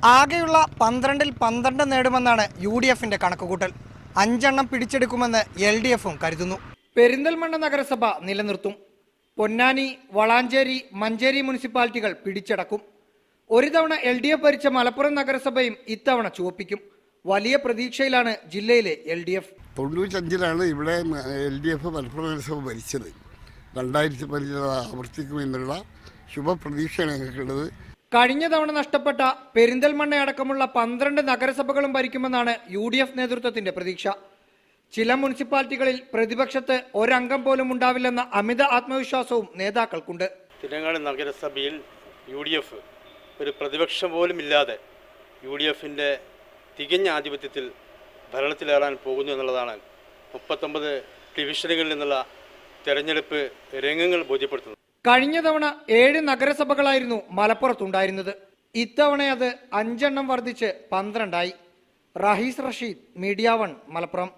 ആകെയുള്ള 12-ൽ 12 നേടുമെന്നാണ് UDFിന്റെ കണക്കുകൂട്ടൽ. 5 എണ്ണം പിടിച്ചെടുക്കുമെന്ന് LDFും കരുതുന്നു. പെരിന്തൽമണ്ണ നഗരസഭ നിലനിർത്തും. പൊന്നാനി, വളാഞ്ചേരി, മഞ്ചേരി മുനിസിപ്പാലിറ്റികൾ പിടിച്ചടക്കും. ഒരു തവണ LDF ഭരിച്ച മലപ്പുറം നഗരസഭയും ഇത്തവണ ചുവപ്പിക്കും. വലിയ പ്രതീക്ഷയിലാണ് ജില്ലയിലെ LDF. 95-ലാണ് ഇവിടെ LDF മലപ്പുറം നഗരസഭ ഭരിച്ചത്. 2015 ആവർത്തിക്കുമെന്നുള്ള ശുഭപ്രതീക്ഷയാണ് ഞങ്ങൾക്കുള്ളത്. കഴിഞ്ഞ തവണ നഷ്ടപ്പെട്ട പെരിന്തൽമണ്ണയടക്കമുള്ള 12 നഗരസഭകളും ഭരിക്കുമെന്നാണ് UDF നേതൃത്വത്തിന്റെ പ്രതീക്ഷ. ചില മുനിസിപ്പാലിറ്റികളിൽ പ്രതിപക്ഷത്ത് ഒരംഗം പോലും ഉണ്ടാവില്ലെന്ന അമിത ആത്മവിശ്വാസവും നേതാക്കൾക്കുണ്ട്. തിരങ്ങാടി നഗരസഭയിൽ UDF ഒരു പ്രതിപക്ഷം പോലും ഇല്ലാതെ UDFിൻ്റെ തികഞ്ഞ ആധിപത്യത്തിൽ ഭരണത്തിലേറാൻ പോകുന്നു എന്നുള്ളതാണ് 39 ഡിവിഷനുകളിൽ നിന്നുള്ള തെരഞ്ഞെടുപ്പ് രംഗങ്ങൾ ബോധ്യപ്പെടുത്തുന്നത്. കഴിഞ്ഞ തവണ 7 നഗരസഭകളായിരുന്നു മലപ്പുറത്തുണ്ടായിരുന്നത്. ഇത്തവണ അത് 5 എണ്ണം വർദ്ധിച്ച് 12 ആയി. റഹീസ് റഷീദ്, മീഡിയ 1, മലപ്പുറം.